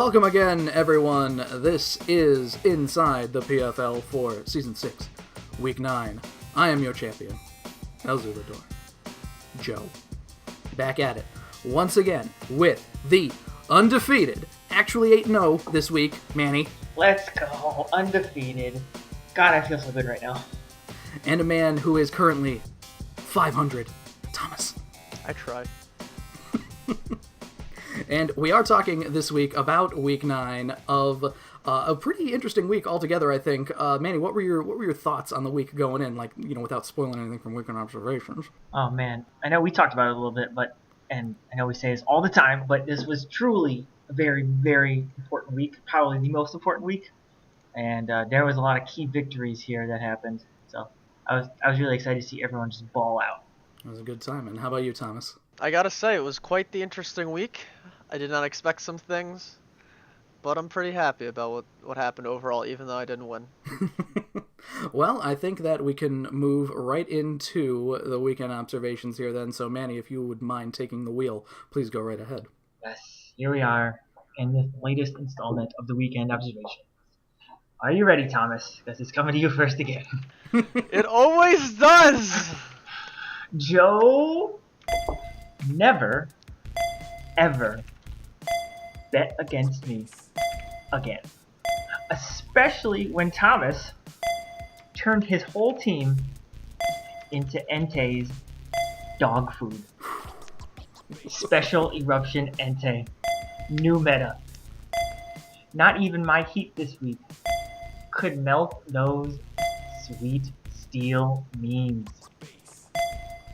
Welcome again, everyone. This is Inside the PFL for Season 6, Week 9. I am your champion, El Zulador, Joe. Back at it, once again, with the undefeated, actually 8-0 this week, Manny. Let's go, undefeated. God, I feel so good right now. And a man who is currently 500, Thomas. I try. And we are talking this week about Week 9 of a pretty interesting week altogether, I think. Manny, what were your thoughts on the week going in, like, you know, without spoiling anything from weekend observations? Oh man, I know we talked about it a little bit, and I know we say this all the time, but this was truly a very, very important week, probably the most important week. And there was a lot of key victories here that happened. So I was really excited to see everyone just ball out. It was a good time. And how about you, Thomas? I gotta say, it was quite the interesting week. I did not expect some things, but I'm pretty happy about what happened overall, even though I didn't win. Well, I think that we can move right into the weekend observations here then. So, Manny, if you would mind taking the wheel, please go right ahead. Yes, here we are in the latest installment of the weekend observation. Are you ready, Thomas? Because it's coming to you first again. It always does! Joe never, ever bet against me again. Especially when Thomas turned his whole team into Entei's dog food. Special Eruption Entei. New meta. Not even my heat this week could melt those sweet steel memes.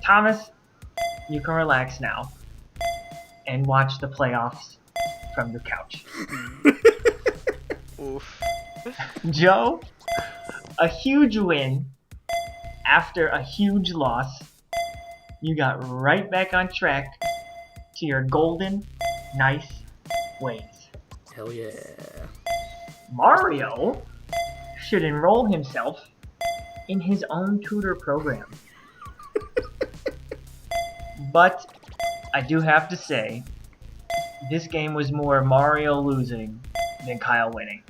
Thomas, you can relax now and watch the playoffs from your couch. Oof. Joe, a huge win after a huge loss. You got right back on track to your golden, nice ways. Hell yeah. Mario should enroll himself in his own tutor program. But I do have to say, this game was more Mario losing than Kyle winning.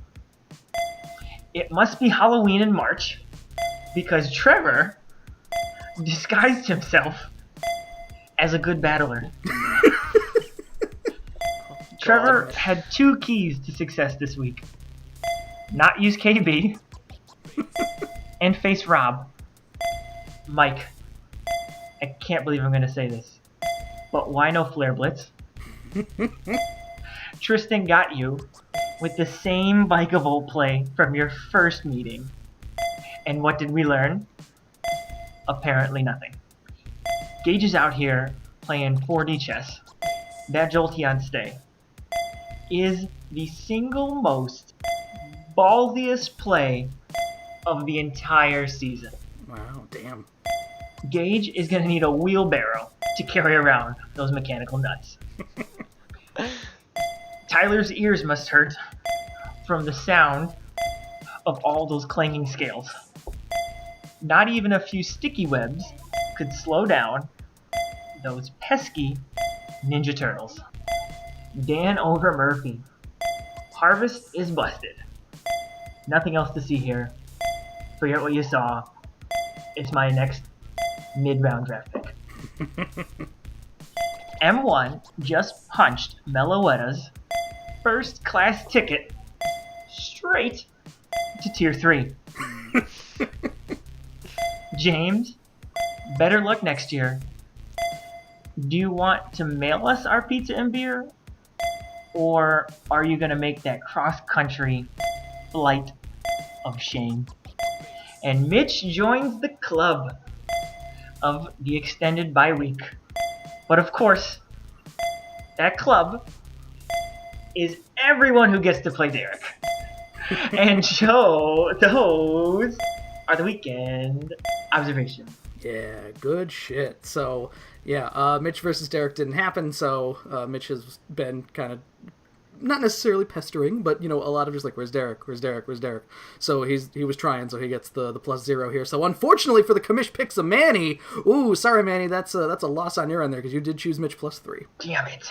It must be Halloween in March, because Trevor disguised himself as a good battler. Trevor had two keys to success this week. Not use KB, and face Rob. Mike, I can't believe I'm going to say this, but why no Flare Blitz? Tristan got you with the same Bikeavolt play from your first meeting. And what did we learn? Apparently nothing. Gage is out here playing 4D chess. That Jolteon stay is the single most ballsiest play of the entire season. Wow, damn. Gage is going to need a wheelbarrow to carry around those mechanical nuts. Tyler's ears must hurt from the sound of all those clanging scales. Not even a few sticky webs could slow down those pesky Ninja Turtles. Dan over Murphy. Harvest is busted. Nothing else to see here. Forget what you saw. It's my next mid-round draft pick. M1 just punched Meloetta's first class ticket straight to tier 3. James, better luck next year. Do you want to mail us our pizza and beer? Or are you going to make that cross-country flight of shame? And Mitch joins the club of the extended bye week. But of course, that club is everyone who gets to play Derek. And Joe, those are the weekend observations. Yeah, good shit. So, yeah, Mitch versus Derek didn't happen, so Mitch has been kind of not necessarily pestering, but, you know, a lot of just like, where's Derek? Where's Derek? Where's Derek? So he was trying, so he gets the +0 here. So unfortunately for the Commish Picks of Manny, ooh, sorry Manny, that's a loss on your end there, because you did choose Mitch +3. Damn it.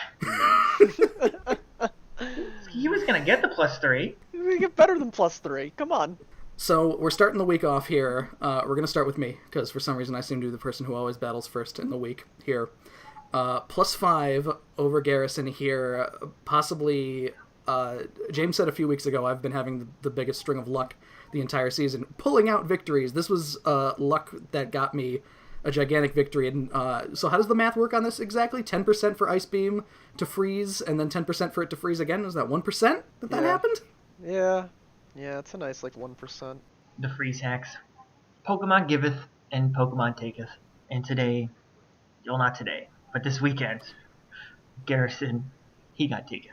he was gonna get the +3. We get better than +3. Come on. So we're starting the week off here. We're going to start with me, because for some reason I seem to be the person who always battles first in the week here. +5 over Garrison here. Possibly, James said a few weeks ago, I've been having the biggest string of luck the entire season, pulling out victories. This was luck that got me a gigantic victory. And so how does the math work on this exactly? 10% for Ice Beam to freeze, and then 10% for it to freeze again? Was that 1% that happened? Yeah. Yeah, it's a nice, 1%. The freeze hacks. Pokemon giveth and Pokemon taketh. And today, well, not today, but this weekend, Garrison, he got taketh.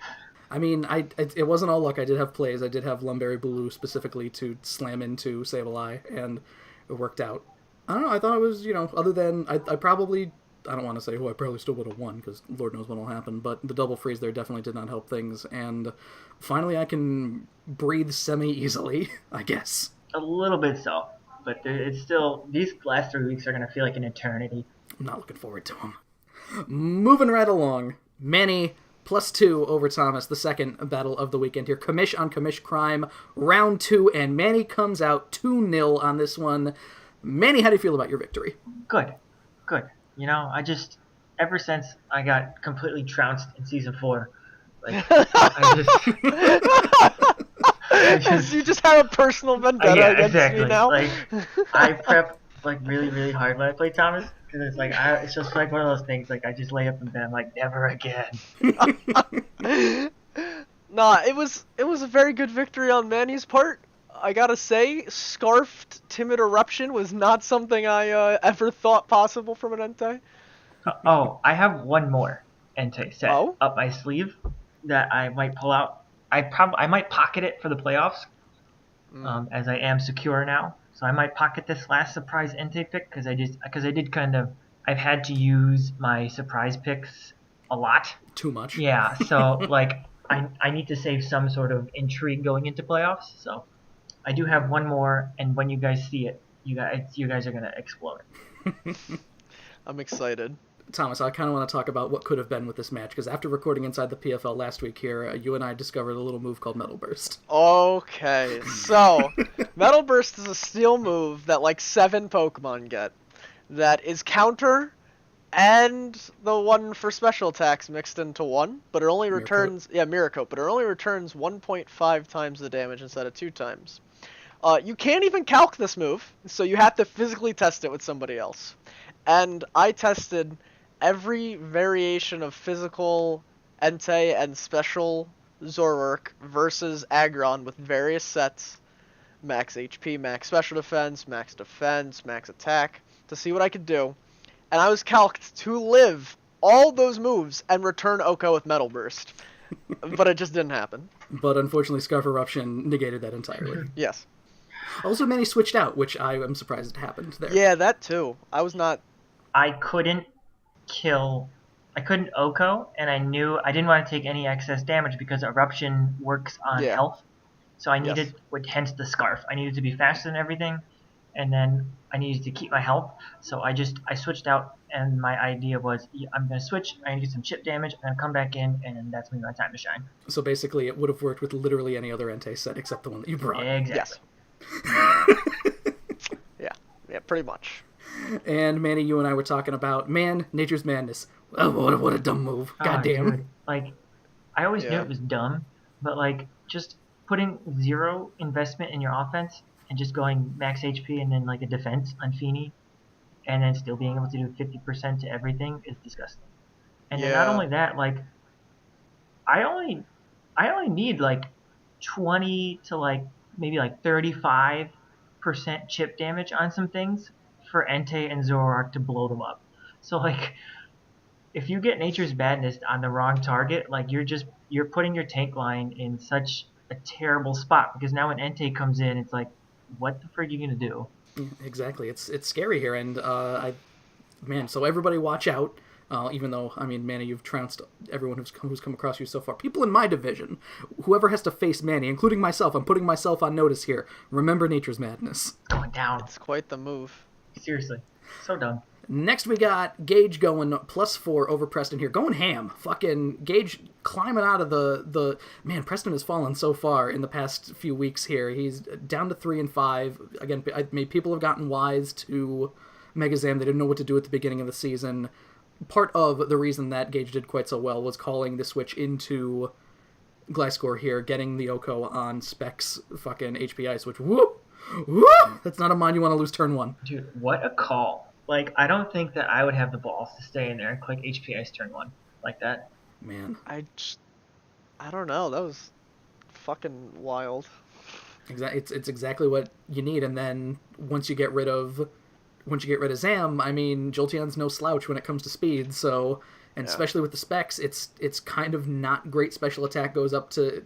I mean, it wasn't all luck. I did have plays. I did have Lumberry Blue specifically to slam into Sableye, and it worked out. I don't know. I thought it was, other than, I probably, I don't want to say who I probably still would have won, because Lord knows what will happen, but the double freeze there definitely did not help things, and finally I can breathe semi-easily, I guess. A little bit so, but it's still, these last 3 weeks are going to feel like an eternity. I'm not looking forward to them. Moving right along, Manny +2 over Thomas, the second battle of the weekend here. Commish on Commish Crime, round 2, and Manny comes out 2-0 on this one. Manny, how do you feel about your victory? Good. I just, ever since I got completely trounced in season 4, You just have a personal vendetta against me now? I prep, really, really hard when I play Thomas, because it's it's just one of those things, I just lay up in bed, never again. Nah, it was a very good victory on Manny's part. I gotta say, Scarfed Timid Eruption was not something I ever thought possible from an Entei. I have one more Entei set up my sleeve that I might pull out. I might pocket it for the playoffs, as I am secure now. So I might pocket this last surprise Entei pick, because I've had to use my surprise picks a lot. Too much. Yeah, so I need to save some sort of intrigue going into playoffs. So I do have one more, and when you guys see it, you guys are gonna explode. I'm excited. Thomas, I kind of want to talk about what could have been with this match, because after recording Inside the PFL last week here, you and I discovered a little move called Metal Burst. Okay, so Metal Burst is a steel move that 7 Pokemon get, that is counter and the one for special attacks mixed into one, but it only returns Mirror Coat, but it only returns 1.5 times the damage instead of 2 times. You can't even calc this move, so you have to physically test it with somebody else. And I tested every variation of physical Entei and special Zoroark versus Aggron with various sets, max HP, max special defense, max attack, to see what I could do. And I was calced to live all those moves and return Oko with Metal Burst. But it just didn't happen. But unfortunately, Scarf Eruption negated that entirely. Yes. Also, Manny switched out, which I am surprised it happened there. Yeah, that too. I couldn't Oko, and I knew I didn't want to take any excess damage because Eruption works on health. So I needed, hence the Scarf. I needed to be faster than everything, and then I needed to keep my health. So I switched out, and my idea was, I'm going to switch, I'm going to get some chip damage, and then come back in, and that's going to be my time to shine. So basically, it would have worked with literally any other Entei set except the one that you brought. Exactly. Yes. Yeah, pretty much. And Manny, you and I were talking about, Nature's Madness. Oh, what a dumb move. Goddamn. I always knew it was dumb, but just putting 0 investment in your offense and just going max HP and then a defense on Feeny, and then still being able to do 50% to everything is disgusting. And then not only that, I only need 20 to maybe 35% chip damage on some things for Entei and Zoroark to blow them up. So if you get Nature's Madness on the wrong target, you're putting your tank line in such a terrible spot, because now when Entei comes in, it's what the frick are you gonna do? Exactly. It's scary here, and so everybody watch out. Even though, Manny, you've trounced everyone who's come across you so far. People in my division, whoever has to face Manny, including myself, I'm putting myself on notice here. Remember Nature's Madness. Going down. It's quite the move. Seriously. So dumb. Next, we got Gage going +4 over Preston here. Going ham. Fucking Gage climbing out of the... Man, Preston has fallen so far in the past few weeks here. He's down to 3-5. Again, people have gotten wise to Megazam. They didn't know what to do at the beginning of the season. Part of the reason that Gage did quite so well was calling the switch into Gliscor here, getting the Oko on Specs fucking HPI switch. Whoop! Whoop! That's not a mon you want to lose turn 1. Dude, what a call. Like, I don't think that I would have the balls to stay in there and click HPI's turn 1 like that. Man. I don't know. That was fucking wild. It's exactly what you need, and then once you get rid of Zam, I mean, Jolteon's no slouch when it comes to speed, so, and especially with the specs, it's kind of not great. Special attack goes up to,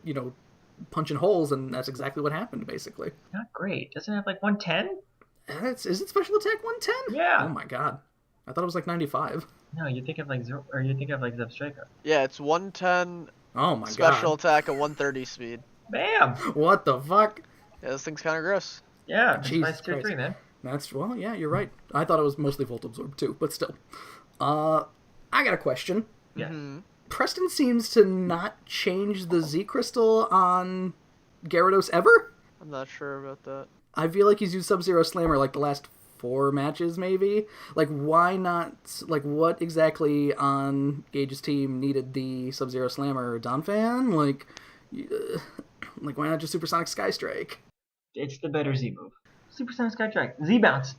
punching holes, and that's exactly what happened, basically. Not great. Doesn't it have like 110? Is it special attack 110? Yeah. Oh my god. I thought it was like 95. No, you think of like Zebstrika. Yeah, it's 110 Oh my special god. attack and 130 speed. Bam! What the fuck? Yeah, this thing's kind of gross. Yeah, Jesus it's tier Christ. 3, man. Well, yeah, you're right. I thought it was mostly Volt Absorb too, but still. I got a question. Yeah. Mm-hmm. Preston seems to not change the Z Crystal on Gyarados ever? I'm not sure about that. I feel like he's used Sub-Zero Slammer like the last 4 matches, maybe? Like, why not... Like, what exactly on Gage's team needed the Sub-Zero Slammer? Donphan? Like, why not just Supersonic Sky Strike? It's the better Z move. Supersonic Sky Strike. Z bounce.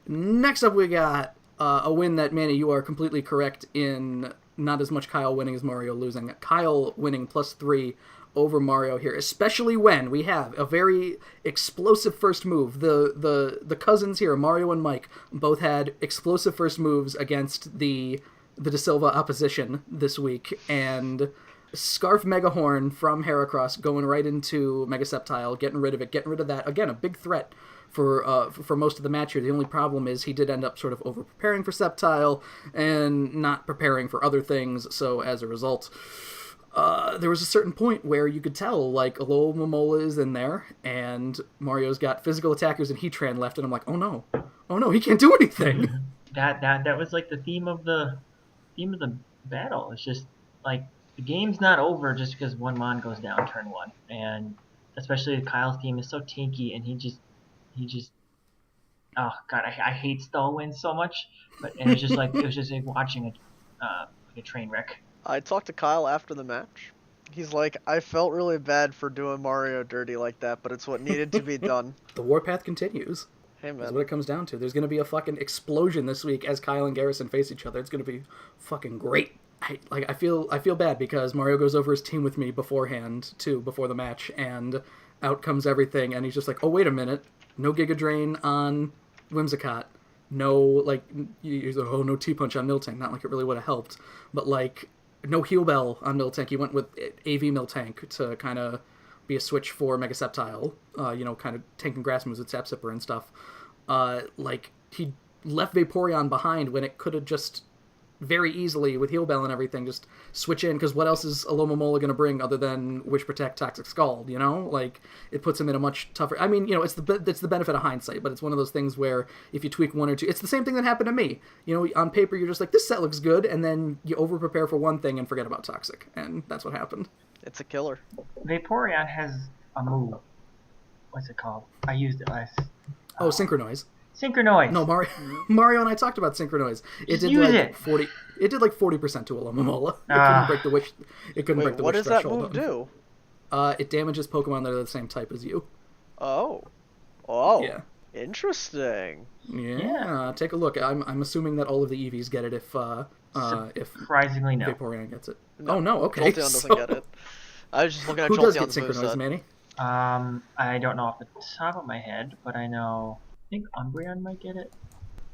Next up, we got a win that, Manny, you are completely correct in not as much Kyle winning as Mario losing. Kyle winning +3 over Mario here, especially when we have a very explosive first move. The cousins here, Mario and Mike, both had explosive first moves against the De Silva opposition this week, and Scarf Megahorn from Heracross going right into Mega Sceptile, getting rid of that. Again, a big threat for most of the match here. The only problem is he did end up sort of over-preparing for Sceptile and not preparing for other things, so as a result... there was a certain point where you could tell, like, Alola Momola is in there, and Mario's got physical attackers and Heatran left, and I'm like, oh no, he can't do anything. That was like the theme of the battle. It's just like the game's not over just because one mon goes down turn 1, and especially Kyle's team is so tanky, and he just oh god, I hate stall wins so much, and it was just like watching a train wreck. I talked to Kyle after the match. He's like, I felt really bad for doing Mario dirty like that, but it's what needed to be done. The warpath continues. Hey, man. That's what it comes down to. There's going to be a fucking explosion this week as Kyle and Garrison face each other. It's going to be fucking great. I feel bad because Mario goes over his team with me beforehand, too, before the match, and out comes everything, and he's just like, oh, wait a minute. No Giga Drain on Whimsicott. No, like, he's like, oh, no T-Punch on Miltank. Not like it really would have helped. But, like... No Heal Bell on Miltank. He went with AV Miltank to kind of be a switch for Mega Sceptile, kind of tanking grass moves with Sap Sipper and stuff. He left Vaporeon behind when it could have just very easily, with Heal Bell and everything, just switch in, because what else is Alomomola going to bring other than Wish Protect, Toxic Scald, Like, it puts him in a much tougher... I mean, it's the benefit of hindsight, but it's one of those things where if you tweak one or two... It's the same thing that happened to me. On paper, you're just like, this set looks good, and then you over-prepare for one thing and forget about Toxic, and that's what happened. It's a killer. Vaporeon has a move. What's it called? I used it last... Oh, Synchronize. Synchronize. No, Mario and I talked about Synchronize. It did use like it. 40. It did like 40% to Alomomola. It couldn't break the wish. It couldn't break the what wish does that threshold. move do? It damages Pokemon that are the same type as you. Oh, Yeah. Interesting. Yeah. Take a look. I'm assuming that all of the EVs get it if Surprisingly, no. Vaporeon gets it. Oh no, okay. Jolteon doesn't get it. I was just looking at Who does get Jolteon's Synchronized, moveset. Manny? I don't know off the top of my head, but I think Umbreon might get it.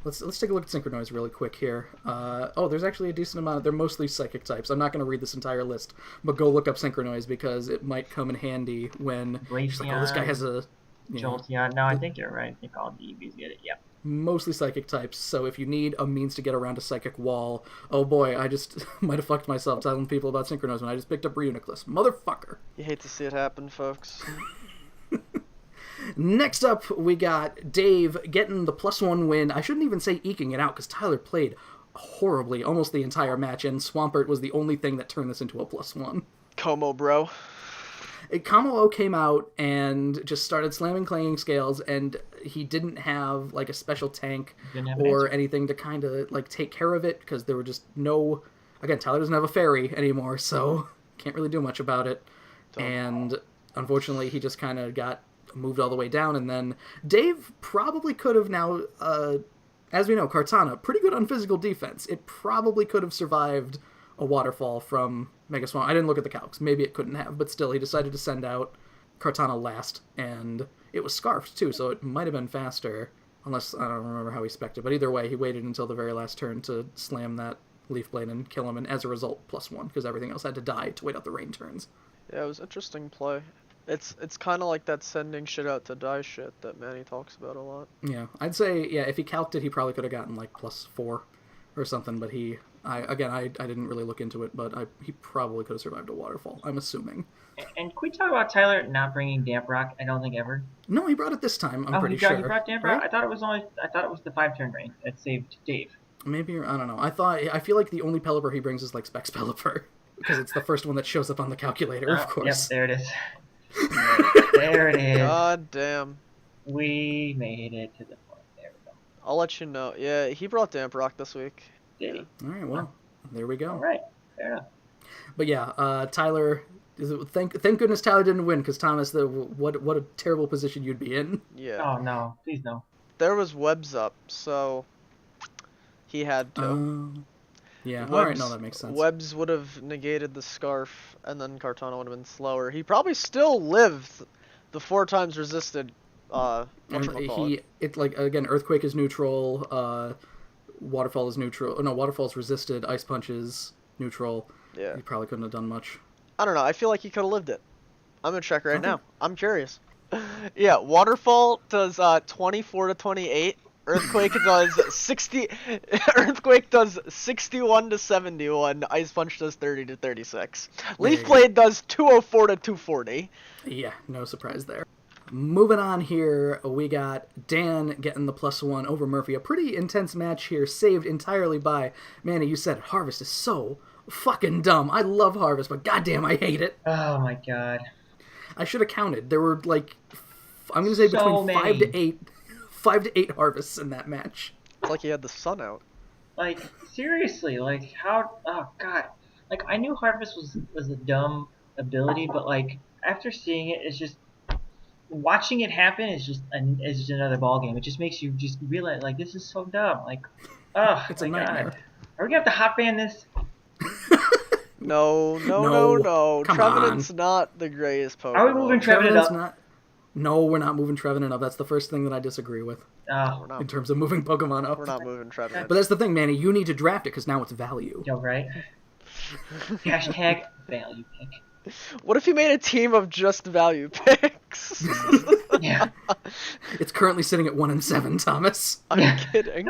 Let's take a look at Synchronize really quick here. There's actually a decent amount. They're mostly psychic types. I'm not going to read this entire list, but go look up Synchronize because it might come in handy when it's like, oh, this guy has a... Jolteon. No, I think you're right. I think all the EVs get it. Yep. Mostly psychic types, so if you need a means to get around a psychic wall... Oh boy, I just might have fucked myself telling people about Synchronize when I just picked up Reuniclus. Motherfucker! You hate to see it happen, folks. Next up, we got Dave getting the +1 win. I shouldn't even say eking it out, because Tyler played horribly almost the entire match, and Swampert was the only thing that turned this into a +1. Como, bro. Kamalo came out and just started slamming clanging scales, and he didn't have like a special tank or anything to kind of like take care of it, because there were just no... Again, Tyler doesn't have a fairy anymore, so can't really do much about it. And unfortunately, he just kind of got moved all the way down, and then Dave probably could have now... as we know, Kartana, pretty good on physical defense. It probably could have survived a waterfall from Mega Swamp. I didn't look at the calcs. Maybe it couldn't have, but still, he decided to send out Kartana last, and it was scarfed, too, so it might have been faster, unless, I don't remember how he spec'd it, but either way, he waited until the very last turn to slam that Leaf Blade and kill him, and as a result, +1, because everything else had to die to wait out the rain turns. Yeah, it was interesting play. It's kind of like that sending shit out to die shit that Manny talks about a lot. Yeah, I'd say, yeah, if he calced it, he probably could have gotten, like, +4 or something, but I didn't really look into it, but he probably could have survived a waterfall, I'm assuming. And can we talk about Tyler not bringing Damp Rock? I don't think ever. No, he brought it this time, I'm pretty sure. He brought Damp Rock? Right? I thought it was the 5-turn rain that saved Dave. Maybe, I don't know. I feel like the only Pelipper he brings is, like, Specs Pelipper, because it's the first one that shows up on the calculator, of course. Yep, there it is. There it is. God damn. We made it to the point. There we go. I'll let you know. Yeah, he brought Damp Rock this week. Did he? All right, well, there we go. All right, fair enough. But yeah, Tyler, thank goodness Tyler didn't win, because Thomas, what a terrible position you'd be in. Yeah. Oh, no. Please, no. There was webs up, so he had to. Yeah, Webs, alright, no, that makes sense. Webs would have negated the scarf, and then Kartana would have been slower. He probably still lived the 4 times resisted, again, Earthquake is neutral, Waterfall is neutral. No, Waterfall's resisted, Ice Punch is neutral. Yeah. He probably couldn't have done much. I don't know, I feel like he could have lived it. I'm gonna check right now. I'm curious. Yeah, Waterfall does 24 to 28. Earthquake does 60. Earthquake does 61 to 71. Ice Punch does 30 to 36. Leaf Blade does 204 to 240. Yeah, no surprise there. Moving on here, we got Dan getting the +1 over Murphy. A pretty intense match here, saved entirely by Manny. You said it, Harvest is so fucking dumb. I love Harvest, but goddamn, I hate it. Oh my god. I should have counted. There were like, I'm gonna say between 5 to 8 harvests in that match. It's like he had the sun out. Like, seriously, like, how... Oh, God. Like, I knew Harvest was a dumb ability, but, like, after seeing it, it's just... Watching it happen is just another ballgame. It just makes you just realize, like, this is so dumb. Like, oh, it's a nightmare. God. Are we going to have to hot ban this? No. Come Trevenant's on. not the greatest Pokemon. Are we moving Trevenant up? No, we're not moving Trevenant up. That's the first thing that I disagree with. In terms of moving Pokemon up. We're not moving Trevenant. But that's the thing, Manny. You need to draft it, because now it's value. Yo, right? Hashtag value pick. What if you made a team of just value picks? Yeah. It's currently sitting at 1-7, Thomas. I'm kidding.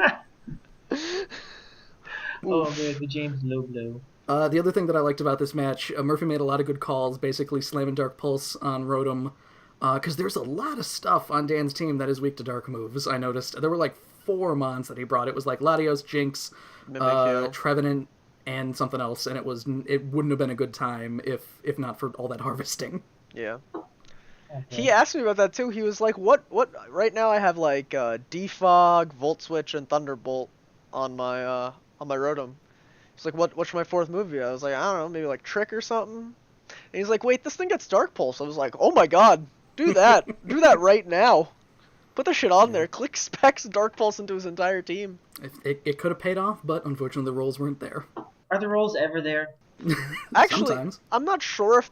Oh, there's the James Low. The other thing that I liked about this match, Murphy made a lot of good calls, basically slamming Dark Pulse on Rotom. Because there's a lot of stuff on Dan's team that is weak to dark moves, I noticed. There were like 4 mons that he brought. It was like Latios, Jinx, Trevenant, and something else, and it wouldn't have been a good time if not for all that harvesting. Yeah. Okay. He asked me about that too. He was like, what right now I have like Defog, Volt Switch, and Thunderbolt on my Rotom. He's like, what's my 4th move? I was like, I don't know, maybe like Trick or something. And he's like, wait, this thing gets Dark Pulse. I was like, oh my god. Do that. Do that right now. Put the shit on there. Click Specs Dark Pulse into his entire team. It could have paid off, but unfortunately the rolls weren't there. Are the rolls ever there? Actually, sometimes. I'm not sure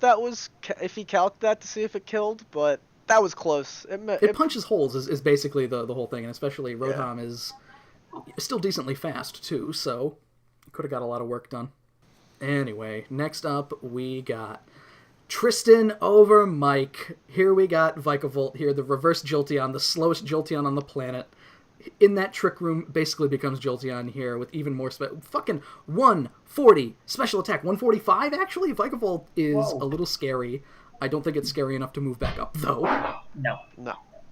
if he calced that to see if it killed, but that was close. It punches holes is basically the whole thing, and especially Rotom is still decently fast too, so could have got a lot of work done. Anyway, next up we got Tristan over Mike. Here we got Vikavolt here, the reverse Jolteon, the slowest Jolteon on the planet. In that trick room, basically becomes Jolteon here with even more fucking 140 special attack. 145, actually? Vikavolt is a little scary. I don't think it's scary enough to move back up, though. No.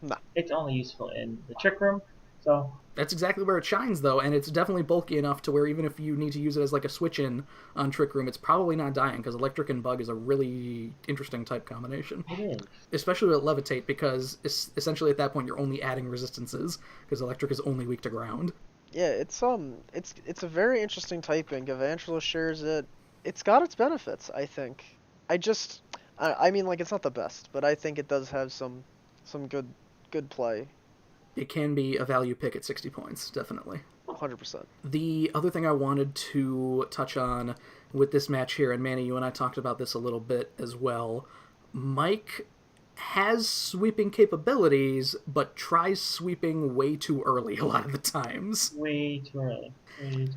No. It's only useful in the trick room. So That's exactly where it shines, though, and it's definitely bulky enough to where even if you need to use it as like a switch-in on Trick Room, it's probably not dying, because Electric and Bug is a really interesting type combination. it is. Especially with Levitate, because essentially at that point you're only adding resistances, because Electric is only weak to ground. Yeah, it's a very interesting typing. Evangelo shares it. It's got its benefits, I think. I mean, like, it's not the best, but I think it does have some good play. It can be a value pick at 60 points, definitely. 100%. The other thing I wanted to touch on with this match here, and Manny, you and I talked about this a little bit as well, Mike has sweeping capabilities, but tries sweeping way too early a lot of the times. Way too early.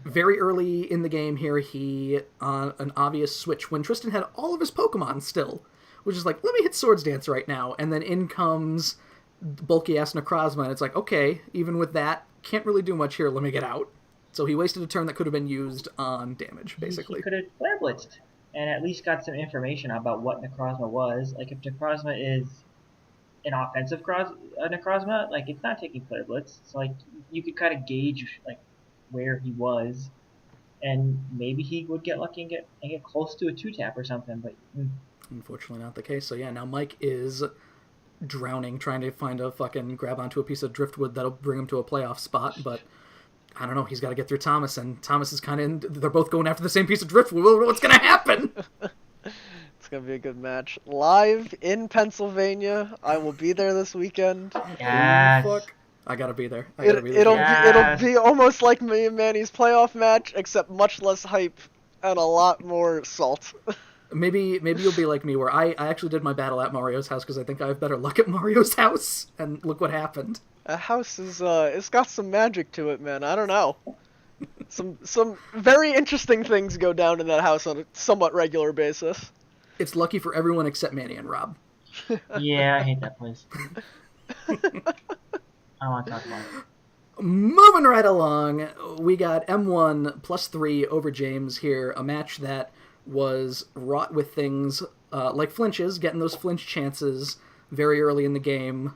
Very early in the game here, he, on an obvious switch, when Tristan had all of his Pokemon still, which is like, let me hit Swords Dance right now, and then in comes bulky-ass Necrozma, and it's like, okay, even with that, can't really do much here, let me get out. So he wasted a turn that could have been used on damage, basically. He could have Flare Blitzed and at least got some information about what Necrozma was. Like, if Necrozma is an offensive Necrozma, like, it's not taking Flare Blitz. So, like, you could kind of gauge, like, where he was, and maybe he would get lucky and get close to a 2-tap or something, but... Unfortunately not the case. So yeah, now Mike is drowning, trying to find a fucking grab onto a piece of driftwood that'll bring him to a playoff spot, but I don't know, he's got to get through Thomas, and Thomas is kind of they're both going after the same piece of driftwood. What's going to happen? It's going to be a good match. Live in Pennsylvania. I will be there this weekend. Yes. Oh, fuck. I gotta be there. It'll be almost like me and Manny's playoff match, except much less hype and a lot more salt. Maybe you'll be like me, where I actually did my battle at Mario's house because I think I have better luck at Mario's house, and look what happened. A house is it's got some magic to it, man. I don't know. Some very interesting things go down in that house on a somewhat regular basis. It's lucky for everyone except Manny and Rob. Yeah, I hate that place. I don't want to talk about it. Moving right along, we got M1 +3 over James here, a match that was wrought with things like flinches, getting those flinch chances very early in the game.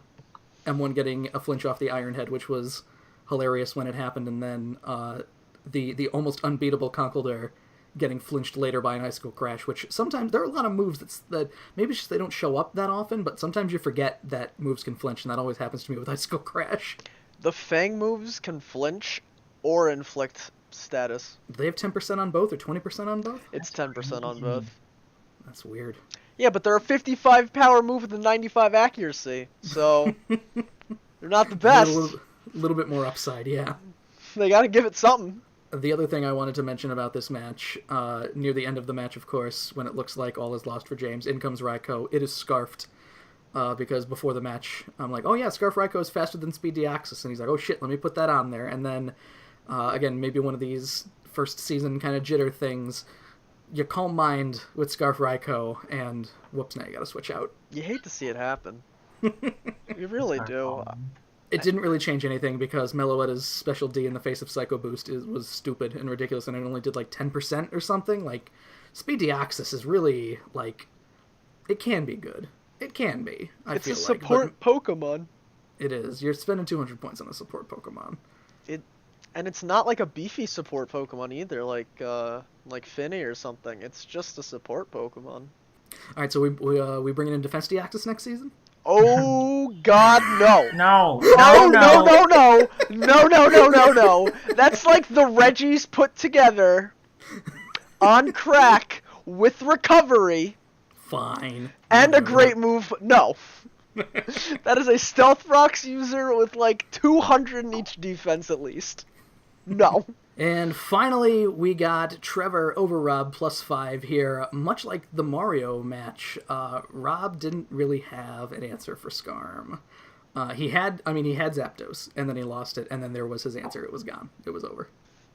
M1 getting a flinch off the Iron Head, which was hilarious when it happened, and then the almost unbeatable Conkeldurr getting flinched later by an Icicle Crash, which sometimes there are a lot of moves that maybe it's just they don't show up that often, but sometimes you forget that moves can flinch, and that always happens to me with Icicle Crash. The Fang moves can flinch or inflict status. Do they have 10% on both or 20% on both? It's 10% on both. That's weird. Yeah, but they're a 55 power move with a 95 accuracy, so they're not the best. A little bit more upside, yeah. They gotta give it something. The other thing I wanted to mention about this match, near the end of the match, of course, when it looks like all is lost for James, in comes Raikou. It is scarfed, because before the match, I'm like, oh yeah, Scarf Raikou is faster than Speed Deoxys, and he's like, oh shit, let me put that on there. And then, again, maybe one of these first season kind of jitter things, you calm mind with Scarf Raikou, and whoops, now you gotta switch out. You hate to see it happen. You really do. It didn't really change anything because Meloetta's special D in the face of Psycho Boost was stupid and ridiculous, and it only did like 10% or something. Like, Speed Deoxys is really, like, it can be good. It can be, I feel like. It's a support Pokemon. It is. You're spending 200 points on a support Pokemon. And it's not like a beefy support Pokemon either, like Finny or something. It's just a support Pokemon. Alright, so we bringing in Defense Deoxys next season? Oh God, no! No! No! That's like the Reggies put together on crack with recovery. Fine. And a great move. No. That is a Stealth Rocks user with like 200 in each defense at least. No. And finally, we got Trevor over Rob +5 here. Much like the Mario match, Rob didn't really have an answer for Skarm. He had Zapdos, and then he lost it, and then there was his answer. It was gone. It was over.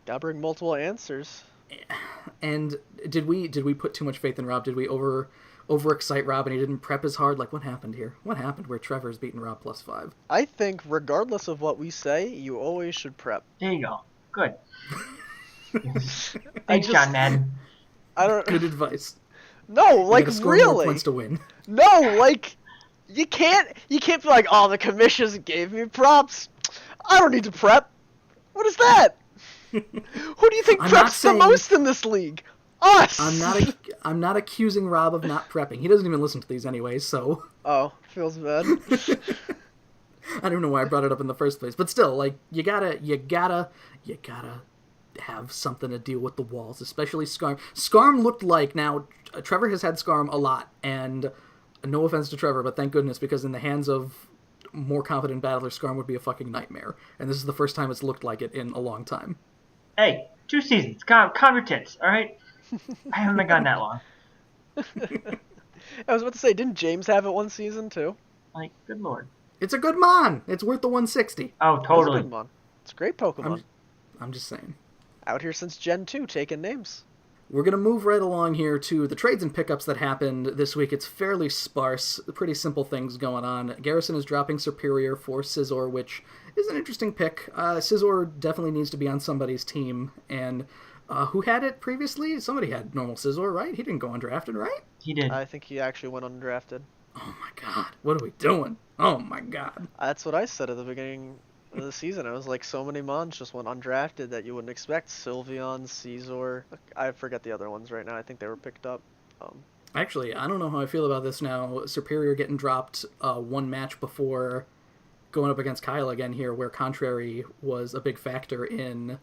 Gotta bring multiple answers. And did we put too much faith in Rob? Did we overexcite Rob and he didn't prep as hard? Like, what happened here? What happened where Trevor's beating Rob +5? I think regardless of what we say, you always should prep. There you go. Good. Thanks, John Madden. I don't. Good advice. No, like score really. More points to win. No, like You can't be like, oh, the commissions gave me props. I don't need to prep. What is that? Who do you think preps the most in this league? Us. I'm not accusing Rob of not prepping. He doesn't even listen to these anyways, so. Oh, feels bad. I don't know why I brought it up in the first place, but still, like, you gotta have something to deal with the walls, especially Scarm. Scarm looked like, now, Trevor has had Scarm a lot, and no offense to Trevor, but thank goodness, because in the hands of more competent battlers, Scarm would be a fucking nightmare, and this is the first time it's looked like it in a long time. Hey, 2 seasons. Calm your tits, alright? I haven't been gone that long. I was about to say, didn't James have it one season, too? Like, good lord. It's a good mon! It's worth the 160. Oh, totally. It's a good mon. It's a great Pokemon. I'm just saying. Out here since Gen 2, taking names. We're going to move right along here to the trades and pickups that happened this week. It's fairly sparse, pretty simple things going on. Garrison is dropping Superior for Scizor, which is an interesting pick. Scizor definitely needs to be on somebody's team, and who had it previously? Somebody had normal Scizor, right? He didn't go undrafted, right? He did. I think he actually went undrafted. Oh my god, what are we doing? Oh my god. That's what I said at the beginning of the season. I was like, so many mons just went undrafted that you wouldn't expect. Sylveon, Scizor. I forget the other ones right now. I think they were picked up. Actually, I don't know how I feel about this now. Superior getting dropped one match before going up against Kyle again here, where Contrary was a big factor in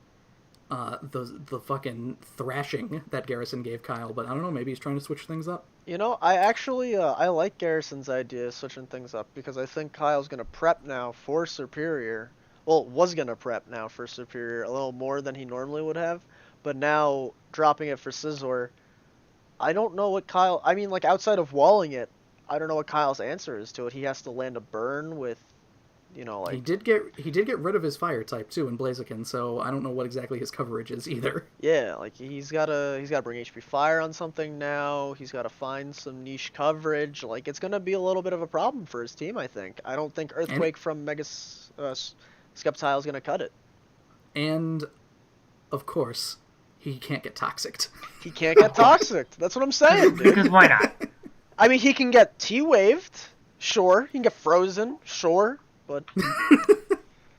the fucking thrashing that Garrison gave Kyle. But I don't know, maybe he's trying to switch things up. You know, I actually I like Garrison's idea of switching things up, because I think Kyle's going to prep now for Superior. Well, was going to prep now for Superior a little more than he normally would have, but now dropping it for Scizor, I don't know what Kyle... I mean, like, outside of walling it, I don't know what Kyle's answer is to it. He has to land a burn with, you know, like... He did get rid of his fire type, too, in Blaziken, so I don't know what exactly his coverage is, either. Yeah, like, he's gotta bring HP Fire on something now. He's gotta find some niche coverage. Like, it's gonna be a little bit of a problem for his team, I think. I don't think Earthquake from Mega Sceptile is gonna cut it. And, of course, he can't get Toxic. He can't get Toxic. That's what I'm saying, dude. Because why not? I mean, he can get T-Waved, sure. He can get Frozen, sure. But he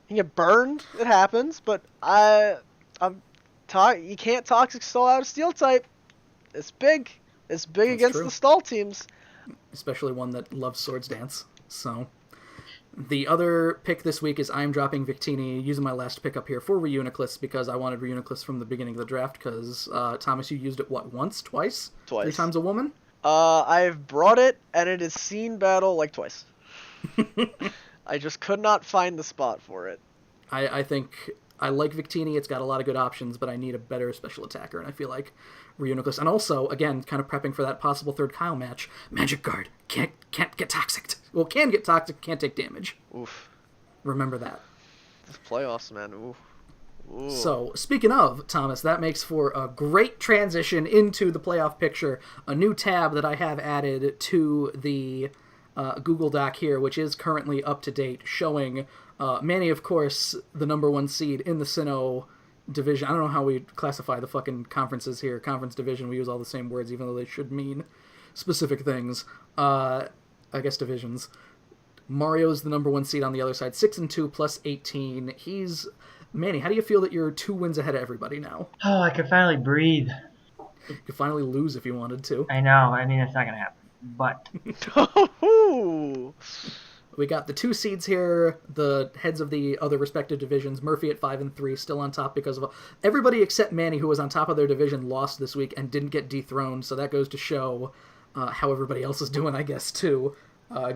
can get burned. It happens. But you can't Toxic Stall out of Steel type. It's big. It's big against the Stall teams. Especially one that loves Swords Dance. So, the other pick this week is I'm dropping Victini, using my last pick up here for Reuniclus, because I wanted Reuniclus from the beginning of the draft, because, Thomas, you used it, what, once? Twice? 3 times a woman? I've brought it, and it has seen battle, like, twice. I just could not find the spot for it. I think I like Victini. It's got a lot of good options, but I need a better special attacker, and I feel like Reuniclus. And also, again, kind of prepping for that possible third Kyle match. Magic Guard can't get Toxic. Well, can get Toxic, can't take damage. Oof. Remember that. It's playoffs, man. Oof. Ooh. So, speaking of, Thomas, that makes for a great transition into the playoff picture. A new tab that I have added to the Google Doc here, which is currently up to date, showing Manny, of course, the number 1 seed in the Sinnoh division. I don't know how we classify the fucking conferences here. Conference division, we use all the same words, even though they should mean specific things. I guess divisions. Mario's the number 1 seed on the other side, 6-2 plus 18. Manny, how do you feel that you're 2 wins ahead of everybody now? Oh, I can finally breathe. You could finally lose if you wanted to. I know. I mean, it's not going to happen. But we got the 2 seeds here, the heads of the other respective divisions. Murphy at 5-3, still on top because of everybody except Manny, who was on top of their division, lost this week and didn't get dethroned. So that goes to show how everybody else is doing, I guess, too.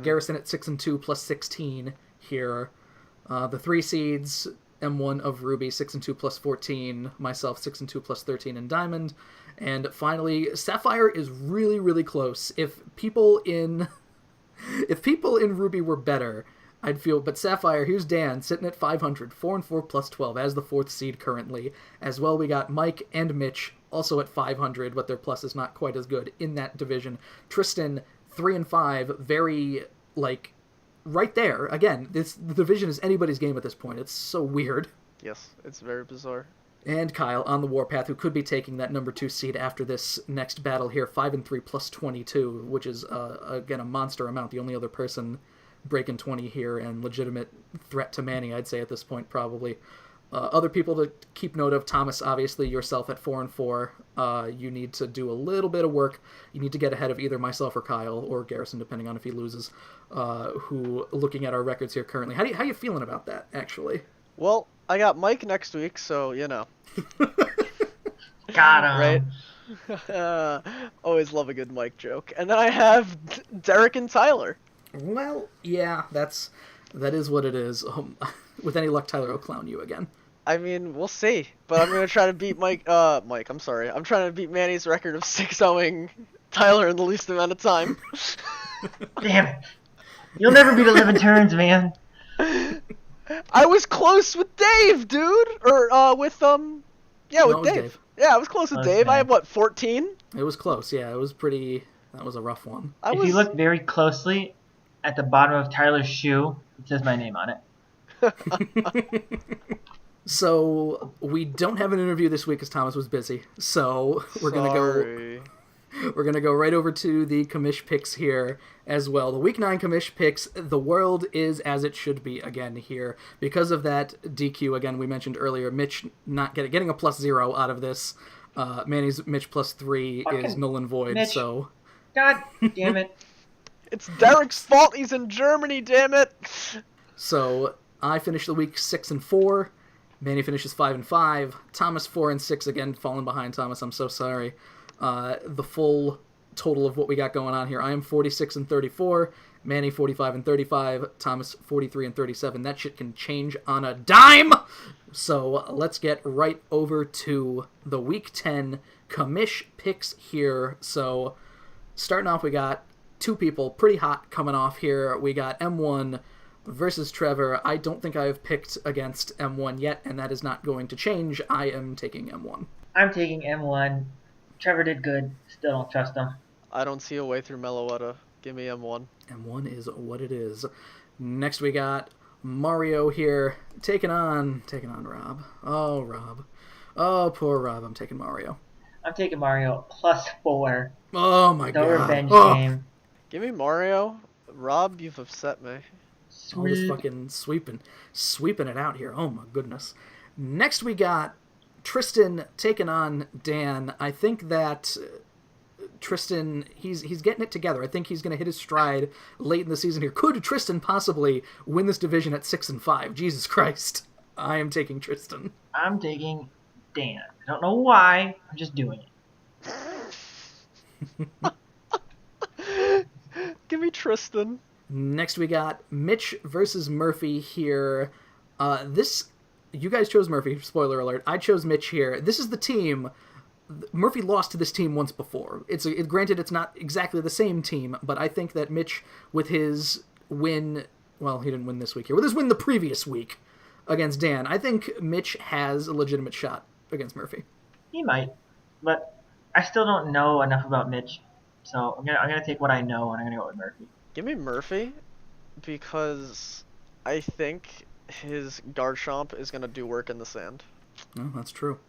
Garrison at 6-2 plus 16 here. The 3 seeds, M1 of Ruby, 6-2 plus 14. Myself, 6-2 plus 13 in Diamond. And finally, Sapphire is really, really close. If people in Ruby were better, I'd feel. But Sapphire, here's Dan, sitting at 500, 4-4 plus 12, as the 4th seed currently. As well, we got Mike and Mitch, also at 500, but their plus is not quite as good in that division. Tristan, 3-5, very, like, right there. Again, the division is anybody's game at this point. It's so weird. Yes, it's very bizarre. And Kyle on the warpath, who could be taking that number 2 seed after this next battle here, 5-3 plus 22, which is again a monster amount. The only other person breaking 20 here, and legitimate threat to Manny, I'd say at this point probably. Other people to keep note of: Thomas, obviously yourself at 4-4. You need to do a little bit of work. You need to get ahead of either myself or Kyle or Garrison, depending on if he loses. Who, looking at our records here currently, how you feeling about that? Actually, Well, I got Mike next week, so you know. Got him. Right? Always love a good Mike joke. And then I have Derek and Tyler. Well, yeah, that is what it is. With any luck, Tyler will clown you again. I mean, we'll see. But I'm gonna try to beat I'm sorry. I'm trying to beat Manny's record of 6-0ing Tyler in the least amount of time. Damn it. You'll never beat 11 turns, man. I was close with Dave, dude. Or with Dave. Yeah, I was close with Okay. Dave. I have what, 14? It was close, yeah. It was pretty. That was a rough one. If you look very closely at the bottom of Tyler's shoe, it says my name on it. So we don't have an interview this week because Thomas was busy. So we're gonna go right over to the Commish Picks here as well. The Week 9 Commish Picks. The world is as it should be again here because of that DQ. Again, we mentioned earlier, Mitch not getting a +0 out of this. Manny's Mitch +3 is null and void. Mitch. So God damn it. It's Derek's fault. He's in Germany. Damn it. So I finished the week 6-4. Manny finishes 5-5. Thomas 4-6 again, falling behind Thomas. I'm so sorry. The full total of what we got going on here: I am 46-34. Manny 45-35. Thomas 43-37. That shit can change on a dime. So let's get right over to the Week 10 Commish Picks here. So starting off, we got two people pretty hot coming off here. We got M1 versus Trevor. I don't think I have picked against M1 yet, and that is not going to change. I am taking M1. I'm taking M1. Trevor did good. Still don't trust him. I don't see a way through Meloetta. Give me M1. M1 is what it is. Next we got Mario here, taking on Rob. Oh, Rob. Oh, poor Rob. I'm taking Mario. I'm taking Mario +4. Oh, my The God. revenge Oh. game. Give me Mario. Rob, you've upset me. Oh, just fucking sweeping it out here. Oh my goodness. Next we got Tristan taking on Dan. I think that Tristan, he's getting it together. I think he's going to hit his stride late in the season here. Could Tristan possibly win this division at 6-5? Jesus Christ. I am taking Tristan. I'm taking Dan. I don't know why. I'm just doing it. Give me Tristan. Next we got Mitch versus Murphy here. You guys chose Murphy, spoiler alert. I chose Mitch here. This is the team. Murphy lost to this team once before. Granted, it's not exactly the same team, but I think that Mitch, with his win, well, he didn't win this week here, with his win the previous week against Dan, I think Mitch has a legitimate shot against Murphy. He might, but I still don't know enough about Mitch, so I'm gonna take what I know and I'm gonna go with Murphy. Give me Murphy, because I think his Garchomp is going to do work in the sand. No, that's true.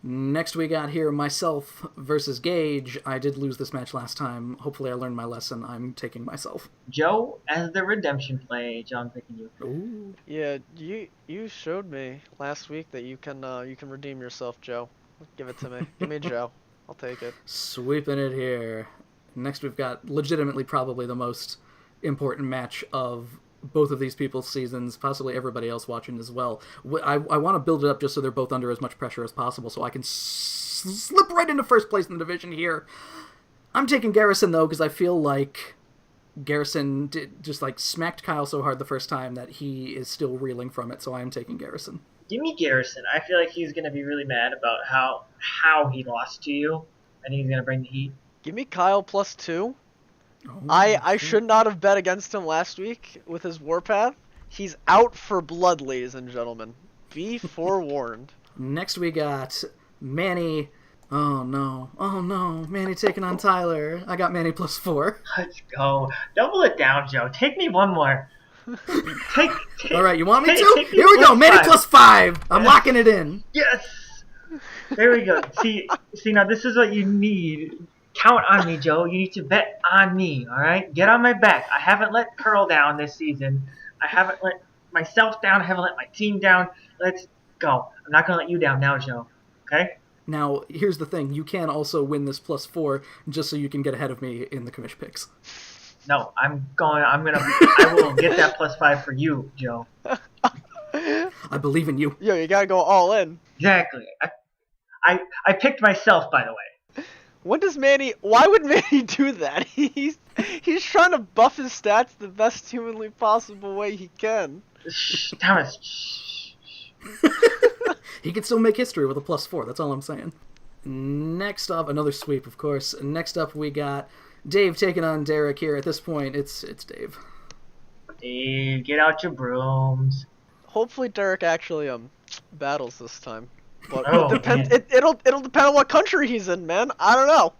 Next we got here myself versus Gage. I did lose this match last time. Hopefully I learned my lesson. I'm taking myself. Joe, as the redemption play, Joe, I'm picking you. Ooh. Yeah, you showed me last week that you can redeem yourself, Joe. Give it to me. Give me Joe. I'll take it. Sweeping it here. Next we've got legitimately probably the most important match of both of these people's seasons, possibly everybody else watching as well. I want to build it up just so they're both under as much pressure as possible so I can slip right into first place in the division here. I'm taking Garrison, though, because I feel like Garrison just smacked Kyle so hard the first time that he is still reeling from it, so I am taking Garrison. Give me Garrison. I feel like he's gonna be really mad about how he lost to you. I think he's gonna bring the heat. Give me Kyle +2. Oh, I should not have bet against him last week with his Warpath. He's out for blood, ladies and gentlemen. Be forewarned. Next we got Manny. Oh no. Manny taking on Tyler. I got Manny +4. Let's go. Double it down, Joe. Take me one more. Take All right, you want me take to? me Here we go. Manny +5. +5. I'm locking it in. Yes. There we go. See, now this is what you need. Count on me, Joe. You need to bet on me, all right? Get on my back. I haven't let Curl down this season. I haven't let myself down. I haven't let my team down. Let's go. I'm not going to let you down now, Joe. Okay? Now, here's the thing. You can also win this +4 just so you can get ahead of me in the Commish Picks. No, I will get that +5 for you, Joe. I believe in you. Yo, you gotta go all in. Exactly. I picked myself, by the way. Why would Manny do that? He's trying to buff his stats the best humanly possible way he can. Shh, Thomas. Shh. He can still make history with a +4, that's all I'm saying. Next up, another sweep, of course. Next up, we got Dave taking on Derek here. At this point, it's Dave. Dave, get out your brooms. Hopefully Derek actually battles this time. But Oh, it'll depend on what country he's in, man. I don't know.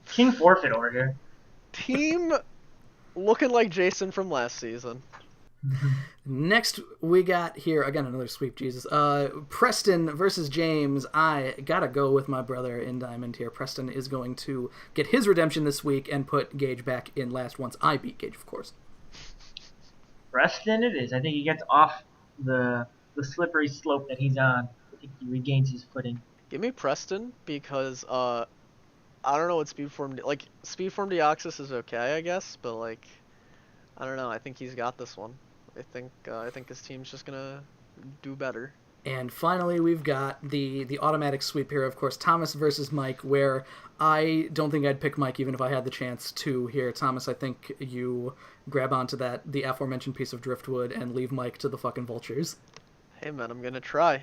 King forfeit over here. Team looking like Jason from last season. Next, we got here, again, another sweep, Jesus. Preston versus James. I gotta go with my brother in Diamond here. Preston is going to get his redemption this week and put Gage back in last once I beat Gage, of course. Preston it is. I think he gets off the slippery slope that he's on. I think he regains his footing. Give me Preston because I don't know what speed form Deoxys is okay, I guess, but like I don't know. I think he's got this one. I think his team's just gonna do better. And finally, we've got the automatic sweep here, of course, Thomas versus Mike, where I don't think I'd pick Mike even if I had the chance to here. Thomas, I think you grab onto the aforementioned piece of driftwood and leave Mike to the fucking vultures. Hey man, I'm gonna try.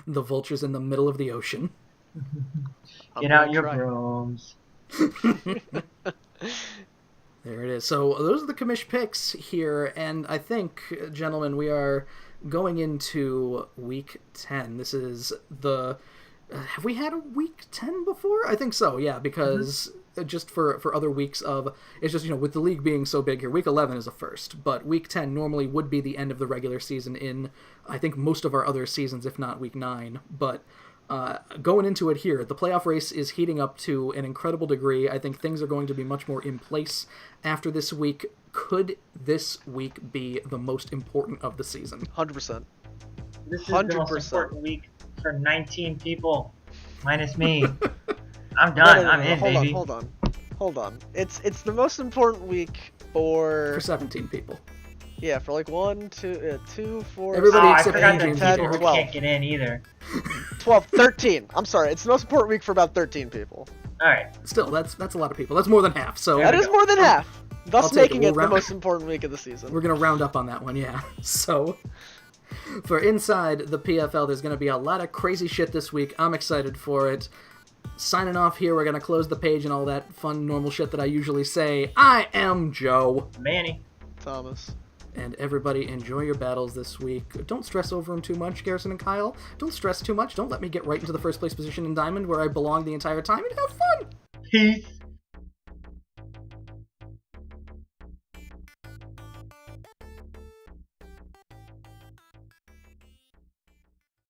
The vultures in the middle of the ocean. Get out your brooms. There it is. So those are the Commish Picks here, and I think, gentlemen, we are going into Week 10. This is the... have we had a Week 10 before? I think so, yeah, because just for other weeks of... It's just, with the league being so big here, Week 11 is a first, but Week 10 normally would be the end of the regular season in, I think, most of our other seasons, if not Week 9, but... going into it here, the playoff race is heating up to an incredible degree. I think things are going to be much more in place after this week. Could this week be the most important of the season? 100%. This is the most important week for 19 people, minus me. I'm done. I'm in, baby. Hold on. It's the most important week for 17 people. Yeah, for like 1, 2, 2, 4. Everybody I except forgot James that and people 12. can't get in either. 12, 13. I'm sorry. It's the most important week for about 13 people. All right. Still, that's a lot of people. That's more than half. So That is more than half. I'll Thus take making it. it the most important week of the season. We're going to round up on that one, yeah. So, for inside the PFL, there's going to be a lot of crazy shit this week. I'm excited for it. Signing off here, we're going to close the page and all that fun, normal shit that I usually say. I am Joe. Manny. Thomas. And everybody, enjoy your battles this week. Don't stress over them too much, Garrison and Kyle. Don't stress too much. Don't let me get right into the first place position in Diamond where I belong the entire time, and have fun! Peace.